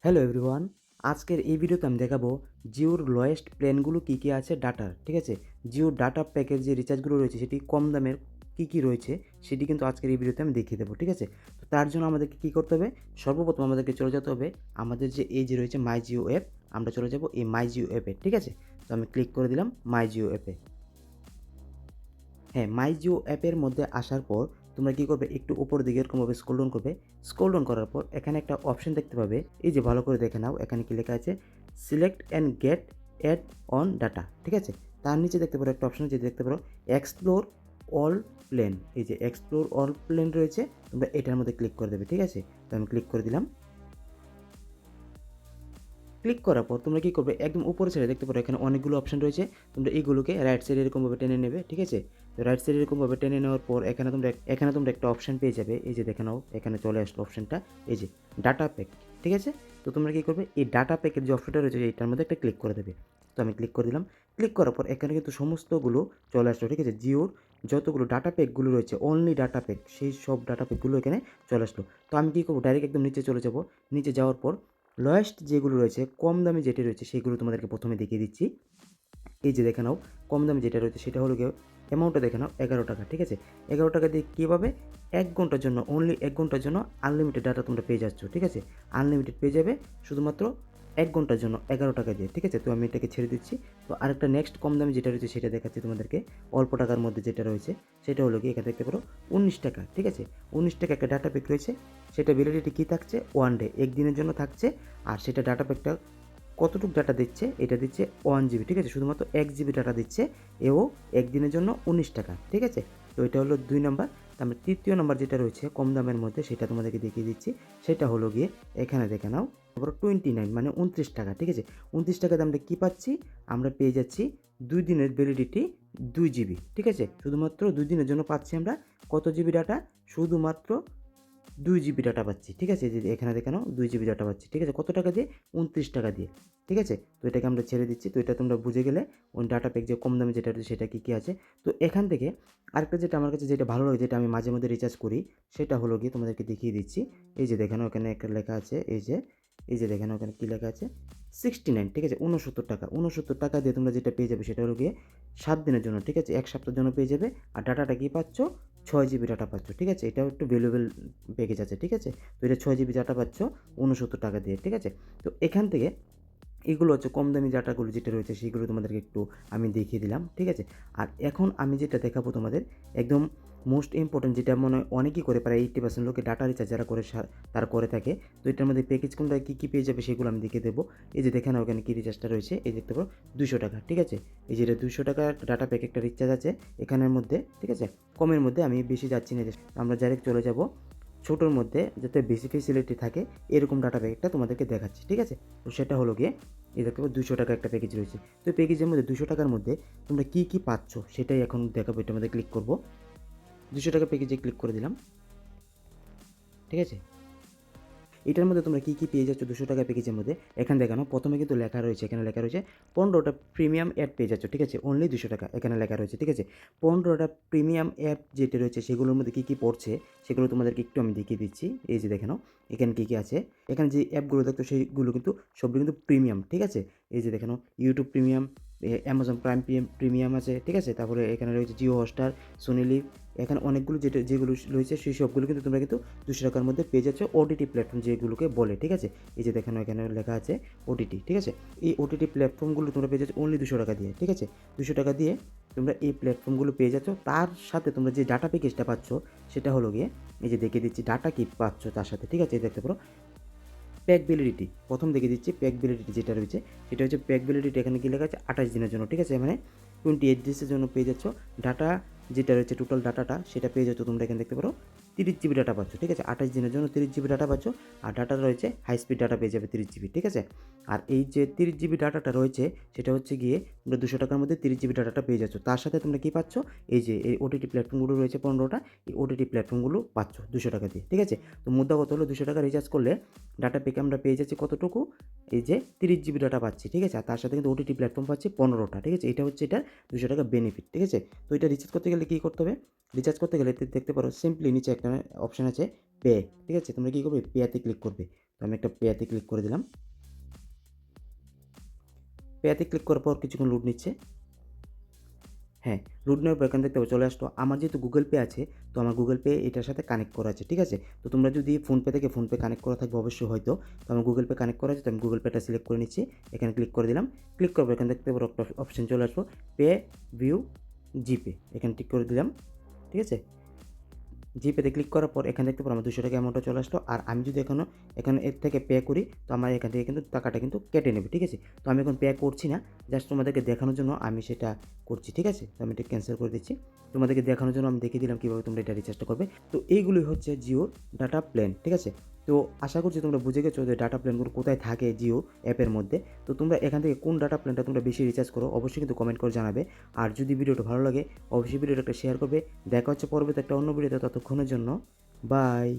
Hello everyone, আজকের এই ভিডিওতে আমি দেখাবো জিওর লোয়েস্ট প্ল্যানগুলো কী কী আছে ডাটার। ঠিক আছে, জিওর ডাটা প্যাকের যে রিচার্জগুলো রয়েছে সেটি কম দামের কী কী রয়েছে সেটি কিন্তু আজকের এই ভিডিওতে আমি দেখিয়ে দেবো। ঠিক আছে, তো তার জন্য আমাদেরকে কী করতে হবে, সর্বপ্রথম আমাদেরকে চলে যেতে হবে আমাদের যে এই যে রয়েছে মাই জিও অ্যাপ। আমরা চলে যাব এই মাই জিও অ্যাপে। ঠিক আছে, তো আমি ক্লিক করে দিলাম মাই জিও অ্যাপে। হ্যাঁ, মাই জিও অ্যাপের মধ্যে আসার পর তোমরা কী করবে, একটু উপরের দিকে এরকমভাবে স্ক্রল ডাউন করবে। স্ক্রল ডাউন করার পর এখানে একটা অপশন দেখতে পাবে, এই যে ভালো করে দেখে নাও, এখানে কি লেখা আছে, select and get add on data. ঠিক আছে, তার নিচে দেখতে পারো একটা অপশন, যেটা দেখতে পারো এক্সপ্লোর অল প্ল্যান। এই যে এক্সপ্লোর অল প্ল্যান রয়েছে, তোমরা এটার মধ্যে ক্লিক করে দেবে। ঠিক আছে, তো আমি ক্লিক করে দিলাম। ক্লিক করার পর তোমরা কী করবে, একদম উপরে সাইডে দেখতে পারো এখানে অনেকগুলো অপশন রয়েছে। তোমরা এইগুলোকে রাইট সাইডে এরকমভাবে টেনে নেবে। ঠিক আছে, তো রাইট সাইডে এরকমভাবে টেনে নেওয়ার পর এখানে তোমরা একটা অপশন পেয়ে যাবে। এই যে দেখে নাও, এখানে চলে আসলো অপশনটা, এই যে ডাটা প্যাক। ঠিক আছে, তো তোমরা কী করবে, এই ডাটা প্যাকের যে অপশনটা রয়েছে এইটার মধ্যে একটা ক্লিক করে দেবে। তো আমি ক্লিক করে দিলাম। ক্লিক করার পর এখানে কিন্তু সমস্তগুলো চলে আসলো। ঠিক আছে, জিওর যতগুলো ডাটা প্যাকগুলো রয়েছে, অনলি ডাটা প্যাক, সেই সব ডাটা প্যাকগুলো এখানে চলে আসলো। তো আমি কী করবো, ডাইরেক্ট একদম নিচে চলে যাব। নিচে যাওয়ার পর লোয়েস্ট যেগুলো রয়েছে, কম দামি যেটি রয়েছে সেগুলো তোমাদেরকে প্রথমে দেখিয়ে দিচ্ছি। এই যে দেখে নাও, কম দামি যেটা রয়েছে সেটা হলো গিয়ে অ্যামাউন্টটা দেখে নাও 11 টাকা। ঠিক আছে, 11 টাকা দিয়ে কীভাবে 1 ঘন্টার জন্য, অনলি 1 ঘন্টার জন্য আনলিমিটেড ডাটা তোমরা পেয়ে যাচ্ছ। ঠিক আছে, আনলিমিটেড পেয়ে যাবে শুধুমাত্র 1 ঘন্টার জন্য 11 টাকা দিয়ে। ঠিক আছে, তো আমি এটাকে ছেড়ে দিচ্ছি। তো আরেকটা নেক্সট কম দামি যেটা রয়েছে সেটা দেখাচ্ছি তোমাদেরকে। অল্প টাকার মধ্যে যেটা রয়েছে সেটা হলো কি, এখানে দেখতে পারো 19 টাকা। ঠিক আছে, 19 টাকা একটা ডাটা প্যাক রয়েছে। সেটা ভ্যালিডিটি কী থাকছে, 1 ডে, একদিনের জন্য থাকছে। আর সেটা ডাটা প্যাকটা কতটুকু ডাটা দিচ্ছে, এটা দিচ্ছে 1 জিবি। ঠিক আছে, শুধুমাত্র 1 জিবি ডাটা দিচ্ছে, এও একদিনের জন্য 19 টাকা। ঠিক আছে, তো এটা হলো 2 নম্বর। তারপরে তৃতীয় নম্বর যেটা রয়েছে কম দামের মধ্যে, সেটা তোমাদেরকে দেখিয়ে দিচ্ছি। সেটা হলো গিয়ে এখানে দেখে নাও, তারপর 29 মানে 29 টাকা। ঠিক আছে, 29 টাকাতে আমরা কী পাচ্ছি, আমরা পেয়ে যাচ্ছি 2 দিনের ভ্যালিডিটি, 2 জিবি। ঠিক আছে, শুধুমাত্র 2 দিনের জন্য পাচ্ছি আমরা কত জিবি ডাটা, শুধুমাত্র 2 জিবি ডাটা পাচ্ছি। ঠিক আছে, যে এখানে দেখানো 2 জিবি ডাটা পাচ্ছি। ঠিক আছে, কত টাকা দিয়ে, 29 টাকা দিয়ে। ঠিক আছে, তো এটাকে আমরা ছেড়ে দিচ্ছি। তো এটা তোমরা বুঝে গেলে ওই ডাটা প্যাক যে কম দামে যেটা রয়েছে সেটা কী কী আছে। তো এখান থেকে আরেকটা যেটা আমার কাছে যেটা ভালো লাগে, যেটা আমি মাঝে মধ্যে রিচার্জ করি, সেটা হলো গিয়ে তোমাদেরকে দেখিয়ে দিচ্ছি। এই যে দেখানো, এখানে একটা লেখা আছে, এই যে দেখানো, ওখানে কী লেখা আছে, 69। ঠিক আছে, 69 টাকা। 69 টাকা দিয়ে তোমরা যেটা পেয়ে যাবে সেটা হলো গিয়ে 7 দিনের জন্য। ঠিক আছে, 1 সপ্তাহের জন্য পেয়ে যাবে। আর ডাটাটা কী পাচ্ছ, 6 জিবি ডাটা পাচ্ছ। ঠিক আছে, এটাও একটু ভ্যালুয়েবল প্যাকেজ আছে। ঠিক আছে, তো এটা 6 জিবি ডাটা পাচ্ছ 69 টাকা দিয়ে। ঠিক আছে, তো এখান থেকে এগুলো হচ্ছে কম দামি ডাটাগুলো যেটা রয়েছে সেগুলো তোমাদেরকে একটু আমি দেখিয়ে দিলাম। ঠিক আছে, আর এখন আমি যেটা দেখাবো তোমাদের, একদম মোস্ট ইম্পর্টেন্ট, যেটা মনে হয় অনেকেই করে, প্রায় 80% লোকে ডাটা রিচার্জ যারা করে তারা করে থাকে। তো এটার মধ্যে প্যাকেজ কোনটা কী কী পেয়ে যাবে সেগুলো আমি দেখিয়ে দেবো। এই যে দেখে নাও, ওখানে কী রিচার্জটা রয়েছে, এই দেখতে পারো 200 টাকা। ঠিক আছে, এই যে এটা 200 টাকা ডাটা প্যাক একটা রিচার্জ আছে এখানের মধ্যে। ঠিক আছে, কমের মধ্যে আমি বেশি যাচ্ছি না, যে আমরা ডাইরেক্ট চলে যাব ছোটোর মধ্যে, যাতে বেশি ফেসিলিটি থাকে এরকম ডাটা প্যাকটা তোমাদেরকে দেখাচ্ছি। ঠিক আছে, তো সেটা হলো গিয়ে এই দেখতে পাবো 200 টাকা একটা প্যাকেজ রয়েছে। তো এই প্যাকেজের মধ্যে 200 টাকার মধ্যে তোমরা কী কী পাচ্ছ সেটাই এখন দেখাবো। এটার মধ্যে ক্লিক করবো, 200 টাকা প্যাকেজে ক্লিক করে দিলাম। ঠিক আছে, এটার মধ্যে তোমরা কী কী পেয়ে যাচ্ছ 200 টাকা প্যাকেজের মধ্যে, এখানে দেখানো প্রথমে কিন্তু লেখা রয়েছে, এখানে লেখা রয়েছে 15টা প্রিমিয়াম অ্যাড পেয়ে যাচ্ছ। ঠিক আছে, অনলি 200 টাকা এখানে লেখা রয়েছে। ঠিক আছে, 15টা প্রিমিয়াম অ্যাপ যেটা রয়েছে সেগুলোর মধ্যে কী কী পড়ছে সেগুলো তোমাদেরকে একটু আমি দেখিয়ে দিচ্ছি। এই যে দেখে নাও, এখানে কী কী আছে, এখানে যে অ্যাপগুলো দেখতো সেইগুলো কিন্তু সবগুলো কিন্তু প্রিমিয়াম। ঠিক আছে, এই যে দেখে নাও, YouTube premium, Amazon prime premium আছে। ঠিক আছে, তারপরে এখানে রয়েছে জিও হটস্টার, সোনি লিভ, এখানে অনেকগুলো যেগুলো রয়েছে সেই সবগুলো কিন্তু তোমরা কিন্তু 200 টাকার মধ্যে পেয়ে যাচ্ছ, ওটিটি প্ল্যাটফর্ম যেগুলোকে বলে। ঠিক আছে, এই যে দেখানো, এখানে লেখা আছে ওটিটি। ঠিক আছে, এই ওটিটি প্ল্যাটফর্মগুলো তোমরা পেয়ে যাচ্ছ অনলি 200 টাকা দিয়ে। ঠিক আছে, 200 টাকা দিয়ে তোমরা এই প্ল্যাটফর্মগুলো পেয়ে যাচ্ছ। তার সাথে তোমরা যে ডাটা প্যাকেজটা পাচ্ছ সেটা হলো গিয়ে, এই যে দেখিয়ে দিচ্ছি ডাটা কি পাচ্ছ তার সাথে। ঠিক আছে, এই দেখতে পারো প্যাক ভ্যালিডিটি, প্রথম দেখে দিচ্ছি প্যাক ভ্যালিডিটি যেটা রয়েছে সেটা হচ্ছে প্যাক ভ্যালিডিটি, এখানে কি লেখা আছে 28 দিনের জন্য। ঠিক আছে, মানে 28 ডেজের জন্য পেয়ে যাচ্ছ ডাটা, যেটা রয়েছে টোটাল ডাটাটা সেটা পেয়ে যাচ্ছ তোমরা এখানে দেখতে পারো 30 জিবি ডাটা পাচ্ছ। ঠিক আছে, 28 দিনের জন্য 30 জিবি ডাটা পাচ্ছ। আর ডাটা রয়েছে হাই স্পিড ডাটা পেয়ে যাবে 30 জিবি। ঠিক আছে, আর এই যে 30 জিবি ডাটাটা রয়েছে সেটা হচ্ছে গিয়ে তোমরা 200 টাকার মধ্যে 30 জিবি ডাটাটা পেয়ে যাচ্ছ। তার সাথে তোমরা কী পাচ্ছ, এই যে এই ওটিটি প্ল্যাটফর্মগুলো রয়েছে 15টা, এই ওটিটি প্ল্যাটফর্মগুলো পাচ্ছ 200 টাকা দিয়ে। ঠিক আছে, তো মুদ্রা কত হলো, 200 টাকা রিচার্জ করলে ডাটা প্যাকে আমরা পেয়ে যাচ্ছি কতটুকু, এই যে 30 জিবি ডাটা পাচ্ছি। ঠিক আছে, আর তার সাথে কিন্তু ওটিটি প্ল্যাটফর্ম পাচ্ছি 15টা। ঠিক আছে, এটা হচ্ছে এটার 200 টাকা বেনিফিট। ঠিক আছে, তো এটা রিচার্জ করতে গেলে কী করতে হবে, রিচার্জ করতে গেলে দেখতে পারো সিম্পলি নিচে একটা অপশান আছে পে। ঠিক আছে, তোমরা কী করবে, পেতে ক্লিক করবে। তো আমি একটা পেতে ক্লিক করে দিলাম। পেতে ক্লিক করার পর কিছুক্ষণ লোড নিচ্ছে। হ্যাঁ, লোড নেওয়ার পর এখানে দেখতে পাবে চলে আসলো। আমার যেহেতু গুগল পে আছে, তো আমার গুগল পে এটার সাথে কানেক্ট করা আছে, ঠিক আছে? তো তোমরা যদি ফোনপে থেকে ফোনপে কানেক্ট করা থাকবে অবশ্যই হয়তো। তো আমার গুগল পে কানেক্ট করা আছে, তো আমি গুগল পেটা সিলেক্ট করে নিচ্ছি। এখানে ক্লিক করে দিলাম। ক্লিক করার পর এখানে দেখতে পারো একটা অপশন চলে আসলো, পে ভিউ জিপে। এখানে টিক করে দিলাম, ঠিক আছে? জিপেতে ক্লিক করার পর এখানে দেখতে পারো আমার 200 টাকা অ্যামাউন্টটা চলে আসলো। আর আমি যদি এখানে এর থেকে পে করি, তো আমার এখান থেকে কিন্তু টাকাটা কিন্তু কেটে নেবে, ঠিক আছে? তো আমি এখন পে করছি না, জাস্ট তোমাদেরকে দেখানোর জন্য আমি সেটা করছি, ঠিক আছে? তো আমি এটা ক্যান্সেল করে দিচ্ছি। তোমাদেরকে দেখানোর জন্য আমি দেখিয়ে দিলাম কীভাবে তোমরা এটা রিচার্জটা করবে। তো এইগুলোই হচ্ছে জিওর ডাটা প্ল্যান, ঠিক আছে? তো আশা করছি তোমরা বুঝে গেছো যে ডাটা প্ল্যানগুলো কোথায় থাকে জিও অ্যাপের মধ্যে। তো তোমরা এখান থেকে কোন ডাটা প্ল্যানটা তোমরা বেশি রিচার্জ করো অবশ্যই কিন্তু কমেন্ট করে জানাবে। আর যদি ভিডিওটা ভালো লাগে অবশ্যই ভিডিওটা একটা শেয়ার করবে। দেখা হচ্ছে পরবর্তী একটা অন্য ভিডিওতে, ততক্ষণের জন্য বাই।